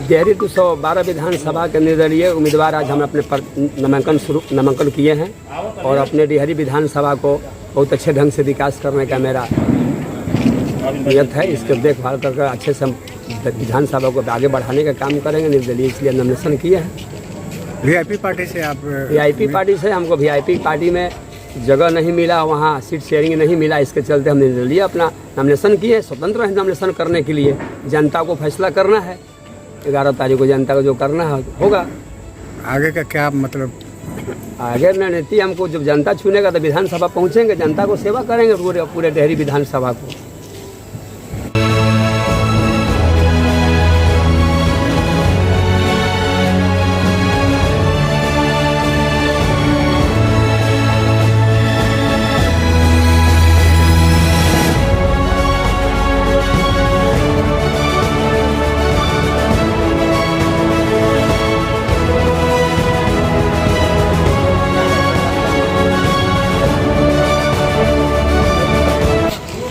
डेहरी 212 विधानसभा के निर्दलीय उम्मीदवार आज हम अपने नामांकन किए हैं और अपने डेहरी विधानसभा को बहुत अच्छे ढंग से विकास करने का मेरा नियत है। इसके देखभाल करके अच्छे से विधानसभा को आगे बढ़ाने का काम करेंगे। निर्दलीय इसलिए नॉमिनेशन किए हैं। वीआईपी पार्टी से आप? वीआईपी पार्टी से हमको वीआईपी पार्टी में जगह नहीं मिला, वहाँ सीट शेयरिंग नहीं मिला, इसके चलते हम निर्दलीय अपना नॉमिनेशन किए। स्वतंत्र है नॉमिनेशन करने के लिए, जनता को फैसला करना है। 11 तारीख को जनता को जो करना है होगा। आगे का क्या मतलब? आगे रणनीति हमको जब जनता चुनेगा तो विधानसभा पहुँचेंगे, जनता को सेवा करेंगे पूरे डेहरी विधानसभा को।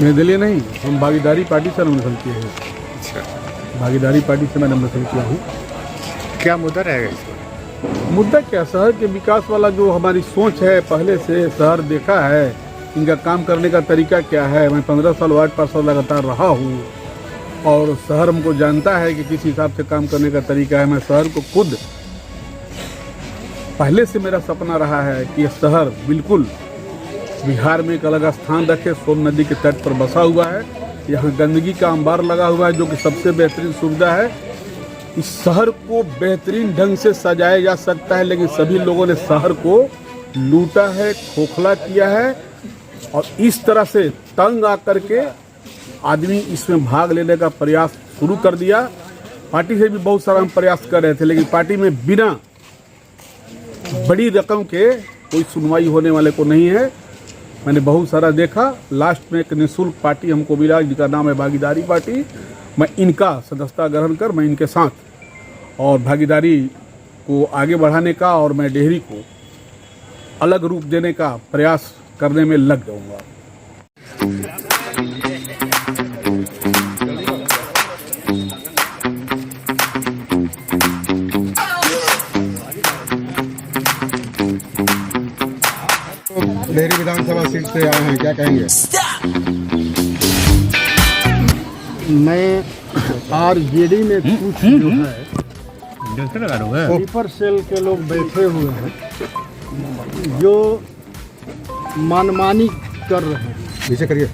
निर्दलीय नहीं, हम भागीदारी पार्टी से नॉमिनेशन किए हैं। अच्छा, भागीदारी पार्टी से मैं नॉमिनेशन किया हूँ। क्या मुद्दा रहेगा इसका? मुद्दा क्या, शहर के विकास वाला जो हमारी सोच है, पहले से शहर देखा है, इनका काम करने का तरीका क्या है। मैं 15 साल वार्ड पार्षद लगातार रहा हूँ और शहर हमको जानता है कि किस हिसाब से काम करने का तरीका है। मैं शहर को खुद पहले से मेरा सपना रहा है कि यह शहर बिल्कुल बिहार में एक अलग स्थान रखे। सोन नदी के तट पर बसा हुआ है, यहाँ गंदगी का अंबार लगा हुआ है जो कि सबसे बेहतरीन सुविधा है। इस शहर को बेहतरीन ढंग से सजाया जा सकता है, लेकिन सभी लोगों ने शहर को लूटा है, खोखला किया है और इस तरह से तंग आकर के आदमी इसमें भाग लेने का प्रयास शुरू कर दिया। पार्टी से भी बहुत सारा हम प्रयास कर रहे थे, लेकिन पार्टी में बिना बड़ी रकम के कोई सुनवाई होने वाले को नहीं है। मैंने बहुत सारा देखा। लास्ट में एक निःशुल्क पार्टी हमको मिला जिसका नाम है भागीदारी पार्टी। मैं इनका सदस्यता ग्रहण कर मैं इनके साथ और भागीदारी को आगे बढ़ाने का और मैं डेहरी को अलग रूप देने का प्रयास करने में लग जाऊंगा। डेहरी विधानसभा सीट से आए हैं, क्या कहेंगे? मैं आरजेडी में कुछ जो है स्लीपर सेल के लोग बैठे हुए हैं जो मनमानी कर रहे हैं, नीचे करिए,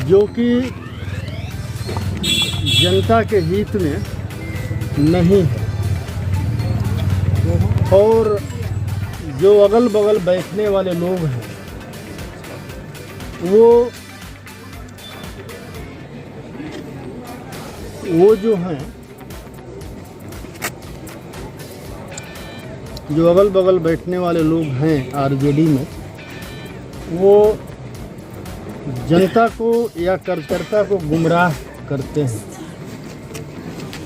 जो कि जनता के हित में नहीं है। और जो अगल बगल बैठने वाले लोग हैं वो जो हैं, जो अगल बगल बैठने वाले लोग हैं आरजेडी में, वो जनता को या कार्यकर्ता को गुमराह करते हैं।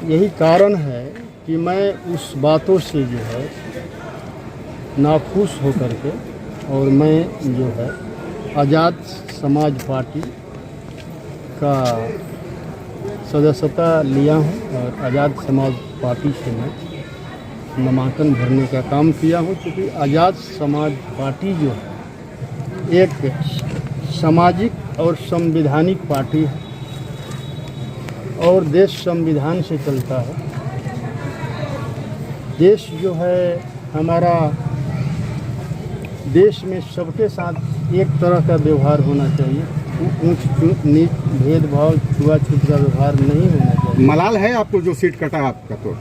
यही कारण है कि मैं उस बातों से जो है नाखुश होकर के और मैं जो है आज़ाद समाज पार्टी का सदस्यता लिया हूं और आज़ाद समाज पार्टी से मैं नामांकन भरने का काम किया हूं। क्योंकि आज़ाद समाज पार्टी जो है एक सामाजिक और संवैधानिक पार्टी है और देश संविधान से चलता है। देश जो है हमारा, देश में सबके साथ एक तरह का व्यवहार होना चाहिए। ऊंच नीच भेदभाव छुआछूत का व्यवहार नहीं होना चाहिए। मलाल है आपको जो सीट कटा आपका? तो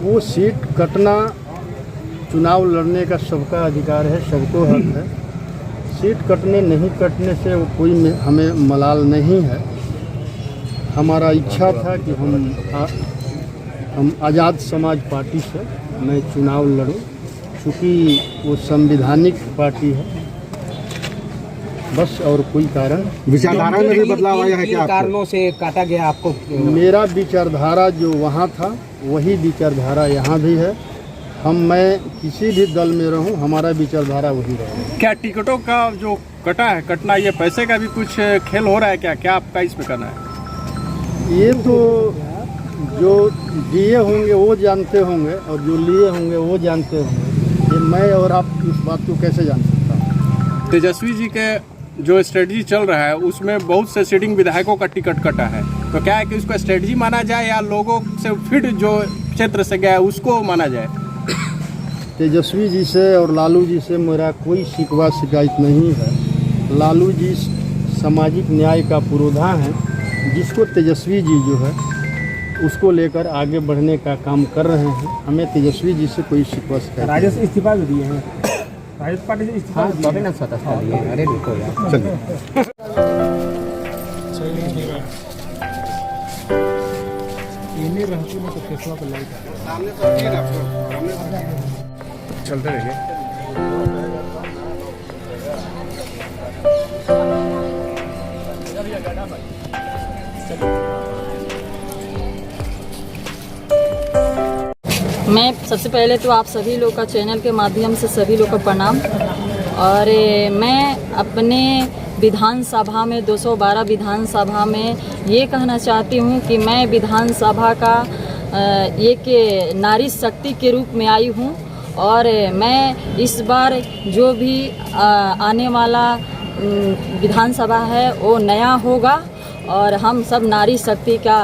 वो सीट कटना, चुनाव लड़ने का सबका अधिकार है, सबको हक है। सीट कटने नहीं कटने से वो कोई हमें मलाल नहीं है। हमारा इच्छा था कि हम आज़ाद समाज पार्टी से मैं चुनाव लड़ूं, चूँकि वो संवैधानिक पार्टी है, बस। और कोई कारण, विचारधारा में भी बदलाव आया है क्या? कारणों से काटा गया आपको? मेरा विचारधारा जो वहाँ था वही विचारधारा यहाँ भी है। मैं किसी भी दल में रहूं, हमारा विचारधारा वही रहेगा। क्या टिकटों का जो कटना, ये पैसे का भी कुछ खेल हो रहा है क्या? क्या आपका इसमें करना है? ये तो जो दिए होंगे वो जानते होंगे और जो लिए होंगे वो जानते होंगे। ये मैं और आप इस बात को कैसे जान सकता हूँ? तेजस्वी जी के जो स्ट्रेटजी चल रहा है उसमें बहुत से सिटिंग विधायकों का टिकट कटा है, तो क्या है कि उसको स्ट्रेटजी माना जाए या लोगों से फिट जो क्षेत्र से गया है उसको माना जाए? तेजस्वी जी से और लालू जी से मेरा कोई शिकवा शिकायत नहीं है। लालू जी सामाजिक न्याय का पुरोधा हैं, जिसको तेजस्वी जी जो है उसको लेकर आगे बढ़ने का काम कर रहे हैं। हमें तेजस्वी जी से कोई शिकवा शिकायत राजद से इस्तीफा भी दिए हैं, राजद पार्टी से इस्तीफा तभी ना स्वतः दिए। अरे रुको यार, चलिए। चलते रहिए। मैं सबसे पहले तो आप सभी लोग का चैनल के माध्यम से सभी लोग का प्रणाम। और मैं अपने विधानसभा में 212 विधानसभा में ये कहना चाहती हूँ कि मैं विधानसभा का एक नारी शक्ति के रूप में आई हूँ। और मैं इस बार जो भी आने वाला विधानसभा है वो नया होगा और हम सब नारी शक्ति का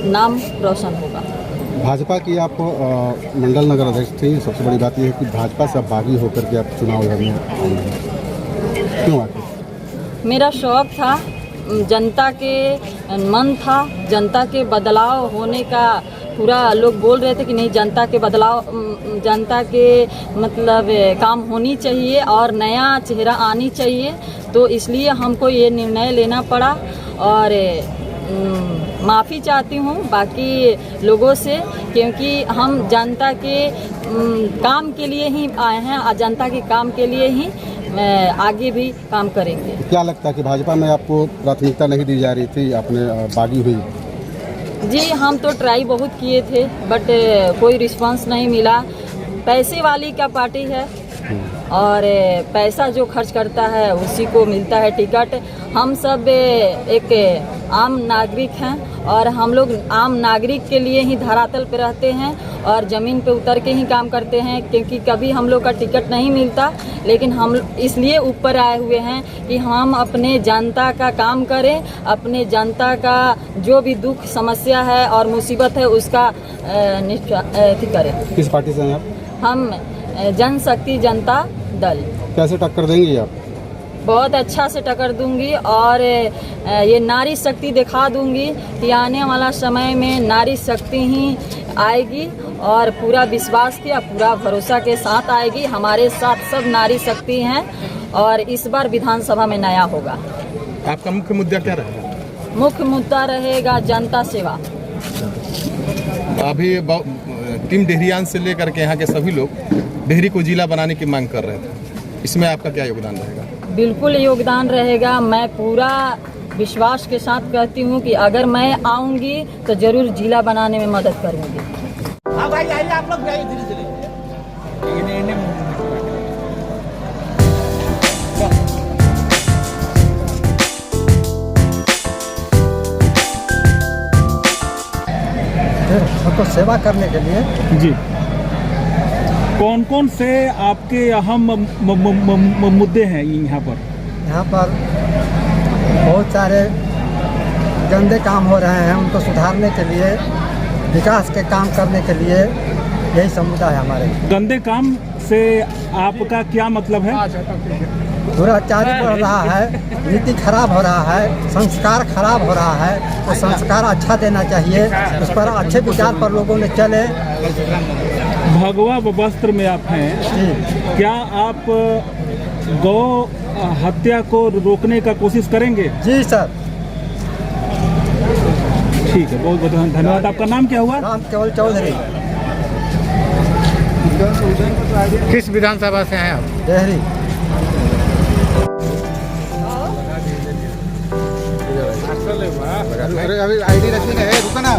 नाम रोशन होगा। भाजपा की आप मंडल नगर अध्यक्ष थी। सबसे बड़ी बात यह है कि भाजपा से आप बागी होकर के आप चुनाव लड़ने आई हैं, क्यों आते? मेरा शौक था, जनता के मन था, जनता के बदलाव होने का पूरा लोग बोल रहे थे कि नहीं जनता के बदलाव, जनता के मतलब काम होनी चाहिए और नया चेहरा आनी चाहिए। तो इसलिए हमको ये निर्णय लेना पड़ा और माफ़ी चाहती हूँ बाकी लोगों से, क्योंकि हम जनता के काम के लिए ही आए हैं और जनता के काम के लिए ही आगे भी काम करेंगे। क्या लगता है कि भाजपा में आपको प्राथमिकता नहीं दी जा रही थी, आपने बागी हुई? जी हम तो ट्राई बहुत किए थे बट कोई रिस्पांस नहीं मिला। पैसे वाली का पार्टी है और पैसा जो खर्च करता है उसी को मिलता है टिकट। हम सब एक आम नागरिक हैं और हम लोग आम नागरिक के लिए ही धरातल पे रहते हैं और ज़मीन पे उतर के ही काम करते हैं, क्योंकि कभी हम लोग का टिकट नहीं मिलता। लेकिन हम इसलिए ऊपर आए हुए हैं कि हम अपने जनता का काम करें, अपने जनता का जो भी दुख समस्या है और मुसीबत है उसका करें। किस पार्टी से हैं आप? हम जनशक्ति जनता दल। कैसे टक्कर देंगी आप? बहुत अच्छा से टक्कर दूंगी और ये नारी शक्ति दिखा दूंगी कि आने वाला समय में नारी शक्ति ही आएगी और पूरा विश्वास के पूरा भरोसा के साथ आएगी। हमारे साथ सब नारी शक्ति हैं और इस बार विधानसभा में नया होगा। आपका मुख्य मुद्दा क्या रहेगा? मुख्य मुद्दा रहेगा जनता सेवा। अभी टीम डेहरियान से लेकर के यहाँ के सभी लोग डेहरी को जिला बनाने की मांग कर रहे थे, इसमें आपका क्या योगदान रहेगा? बिल्कुल योगदान रहेगा। मैं पूरा विश्वास के साथ कहती हूँ कि अगर मैं आऊँगी तो ज़रूर जिला बनाने में मदद करूँगी। हाँ भाई आइए आप लोग जाइए धीरे धीरे। सबको सेवा करने के लिए जी कौन कौन से आपके अहम मुद्दे हैं यहाँ पर? यहाँ पर बहुत सारे गंदे काम हो रहे हैं, उनको सुधारने के लिए, विकास के काम करने के लिए यही समुदाय है हमारे। गंदे काम से आपका क्या मतलब है? दुराचारी बढ़ रहा है, नीति खराब हो रहा है, संस्कार खराब हो रहा है। तो संस्कार अच्छा देना चाहिए, उस पर अच्छे विचार पर लोगों ने चले। भगवा वस्त्र में आप हैं जी क्या आप गौ हत्या को रोकने का कोशिश करेंगे? जी सर। ठीक है, बहुत बहुत धन्यवाद। आपका नाम क्या हुआ? राम केवल चौधरी। किस विधानसभा से हैं आप? डेहरी। अरे अभी आईडी रखी है, रुको ना।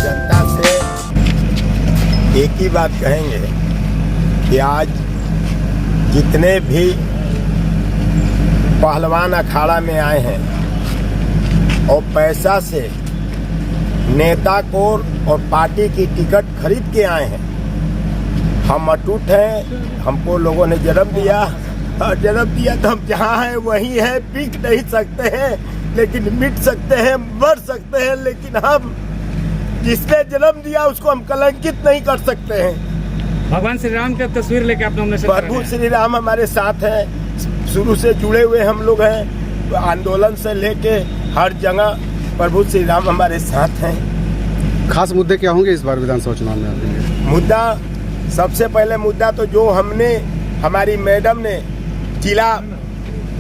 जनता से एक ही बात कहेंगे कि आज जितने भी पहलवान अखाड़ा में आए हैं और पैसा से नेता को और पार्टी की टिकट खरीद के आए हैं। हम अटूट हैं, हमको लोगों ने जन्म दिया और जन्म दिया तो हम जहाँ हैं वहीं हैं। बिक नहीं सकते हैं लेकिन मिट सकते हैं, मर सकते हैं, लेकिन हम जिसने जन्म दिया उसको हम कलंकित नहीं कर सकते हैं। भगवान श्री राम की तस्वीर लेके आप नॉमिनेशन प्रभु श्री राम हमारे साथ हैं, शुरू से जुड़े हुए हम लोग हैं। आंदोलन से लेके हर जगह प्रभु श्री राम हमारे साथ हैं। खास मुद्दे क्या होंगे इस बार विधानसभा चुनाव में आपके? मुद्दा, सबसे पहले मुद्दा तो जो हमने, हमारी मैडम ने जिला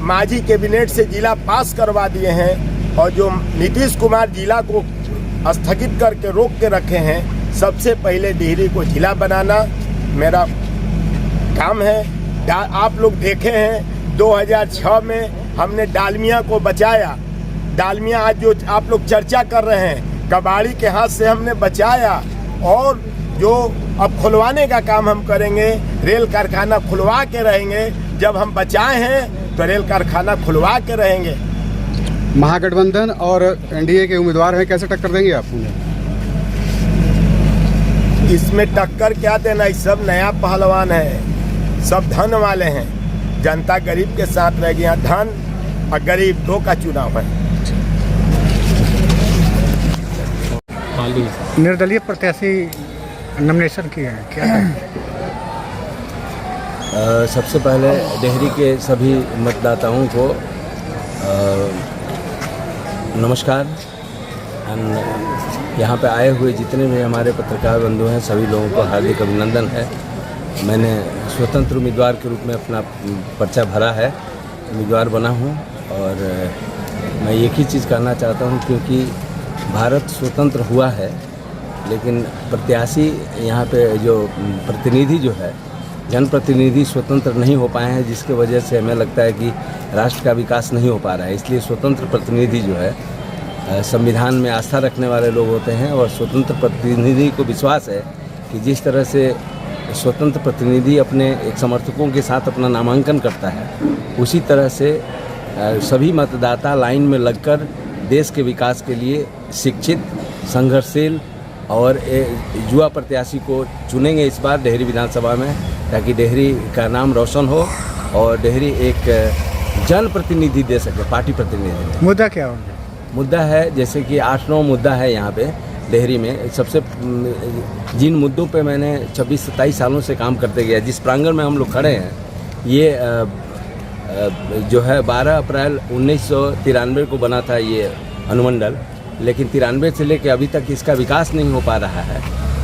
मांझी कैबिनेट से जिला पास करवा दिए हैं और जो नीतीश कुमार जिला को स्थगित करके रोक के रखे हैं, सबसे पहले डिहरी को जिला बनाना मेरा काम है। आप लोग देखे हैं 2006 में हमने डालमिया को बचाया। डालमिया आज जो आप लोग चर्चा कर रहे हैं, कबाड़ी के हाथ से हमने बचाया और जो अब खुलवाने का काम हम करेंगे। रेल कारखाना खुलवा के रहेंगे। जब हम बचाए हैं तो रेल कारखाना खुलवा के रहेंगे। महागठबंधन और एनडीए के उम्मीदवार हैं, कैसे टक्कर देंगे आप उन्हें? इसमें टक्कर क्या देना, ये सब नया पहलवान है, सब धन वाले हैं। जनता गरीब के साथ रह गया। धन और गरीब दो का चुनाव है। निर्दलीय प्रत्याशी नॉमिनेशन किए हैं, क्या सबसे पहले डेहरी के सभी मतदाताओं को नमस्कार। यहाँ पे आए हुए जितने भी हमारे पत्रकार बंधु हैं, सभी लोगों को हार्दिक अभिनंदन है। मैंने स्वतंत्र उम्मीदवार के रूप में अपना पर्चा भरा है, उम्मीदवार बना हूँ और मैं एक ही चीज़ कहना चाहता हूँ, क्योंकि भारत स्वतंत्र हुआ है लेकिन प्रत्याशी यहाँ पे जो प्रतिनिधि जो है, जनप्रतिनिधि स्वतंत्र नहीं हो पाए हैं, जिसके वजह से हमें लगता है कि राष्ट्र का विकास नहीं हो पा रहा है। इसलिए स्वतंत्र प्रतिनिधि जो है, संविधान में आस्था रखने वाले लोग होते हैं और स्वतंत्र प्रतिनिधि को विश्वास है कि जिस तरह से स्वतंत्र प्रतिनिधि अपने एक समर्थकों के साथ अपना नामांकन करता है, उसी तरह से सभी मतदाता लाइन में लगकर देश के विकास के लिए शिक्षित, संघर्षशील और युवा प्रत्याशी को चुनेंगे इस बार डेहरी विधानसभा में, ताकि डेहरी का नाम रोशन हो और डेहरी एक जनप्रतिनिधि दे सके, पार्टी प्रतिनिधि। मुद्दा क्या होंगे? मुद्दा है जैसे कि 8-9 मुद्दा है यहाँ पे डेहरी में। सबसे जिन मुद्दों पे मैंने 26-27 सालों से काम करते गया, जिस प्रांगण में हम लोग खड़े हैं, ये जो है 12 अप्रैल 1993 को बना था ये अनुमंडल, लेकिन 93 से लेकर अभी तक इसका विकास नहीं हो पा रहा है।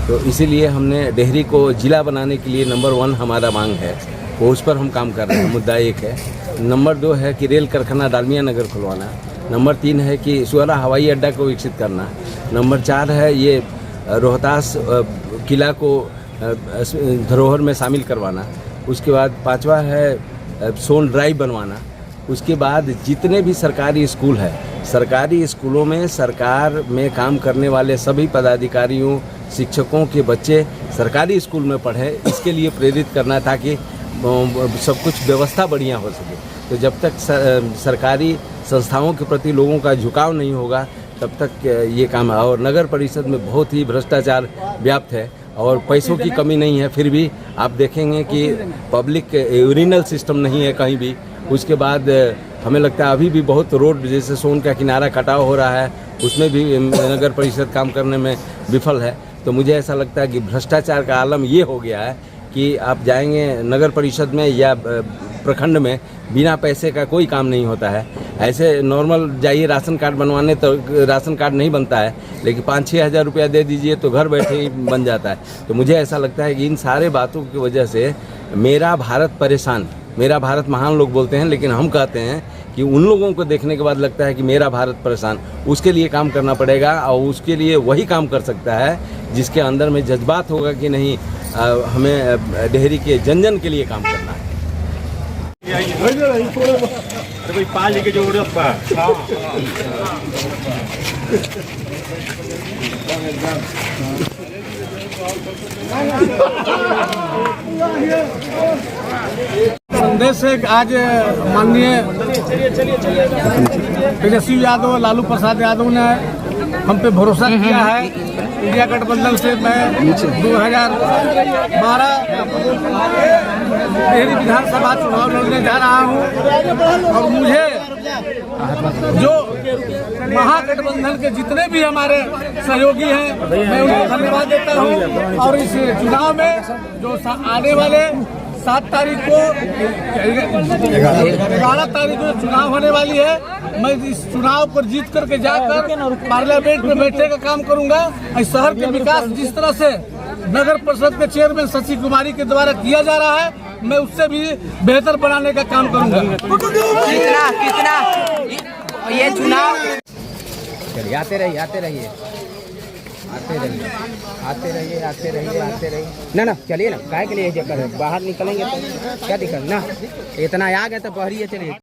तो इसीलिए हमने डेहरी को जिला बनाने के लिए नंबर 1 हमारा मांग है, वो उस पर हम काम कर रहे हैं। मुद्दा 1 है। नंबर 2 है कि रेल कारखाना डालमिया नगर खुलवाना। नंबर 3 है कि सुअरा हवाई अड्डा को विकसित करना। नंबर 4 है ये रोहतास किला को धरोहर में शामिल करवाना। उसके बाद 5वां है सोन ड्राइव बनवाना। उसके बाद जितने भी सरकारी स्कूल है, सरकारी स्कूलों में सरकार में काम करने वाले सभी पदाधिकारियों, शिक्षकों के बच्चे सरकारी स्कूल में पढ़ें, इसके लिए प्रेरित करना ताकि सब कुछ व्यवस्था बढ़िया हो सके। तो जब तक सरकारी संस्थाओं के प्रति लोगों का झुकाव नहीं होगा तब तक ये काम है। और नगर परिषद में बहुत ही भ्रष्टाचार व्याप्त है और पैसों की कमी नहीं है, फिर भी आप देखेंगे कि पब्लिक यूरिनल सिस्टम नहीं है कहीं भी। उसके बाद हमें लगता है अभी भी बहुत रोड, जैसे सोन का किनारा कटाव हो रहा है, उसमें भी नगर परिषद काम करने में विफल है। तो मुझे ऐसा लगता है कि भ्रष्टाचार का आलम ये हो गया है कि आप जाएंगे नगर परिषद में या प्रखंड में, बिना पैसे का कोई काम नहीं होता है। ऐसे नॉर्मल जाइए राशन कार्ड बनवाने तो राशन कार्ड नहीं बनता है, लेकिन 5-6 हज़ार रुपया दे दीजिए तो घर बैठे ही बन जाता है। तो मुझे ऐसा लगता है कि इन सारे बातों की वजह से मेरा भारत परेशान, मेरा भारत महान लोग बोलते हैं, लेकिन हम कहते हैं कि उन लोगों को देखने के बाद लगता है कि मेरा भारत परेशान। उसके लिए काम करना पड़ेगा और उसके लिए वही काम कर सकता है जिसके अंदर में जज्बात होगा कि नहीं, हमें डेहरी के जन जन के लिए काम करना है। संदेश है कि आज माननीय तेजस्वी यादव, लालू प्रसाद यादव ने हम पे भरोसा किया है। इंडिया गठबंधन से मैं 2012 डेहरी विधानसभा चुनाव लड़ने जा रहा हूँ और मुझे जो महागठबंधन के जितने भी हमारे सहयोगी हैं मैं उनको धन्यवाद देता हूँ। और इस चुनाव में जो आने वाले 7 तारीख को 11 तारीख को चुनाव होने वाली है, मैं इस चुनाव पर जीत करके जाकर पार्लियामेंट में बैठने का काम करूंगा। इस शहर के विकास जिस तरह से नगर परिषद के चेयरमैन शशि कुमारी के द्वारा किया जा रहा है, मैं उससे भी बेहतर बनाने का काम करूंगा। कितना ये चुनाव चलिए आते रहिए आते रहिए आते रहिए आते रहिए आते रहिए आते रहिए ना चलिए ना, काहे के लिए बाहर निकलेंगे तो क्या दिक्कत ना, इतना आ गए तो बहरी चलिए।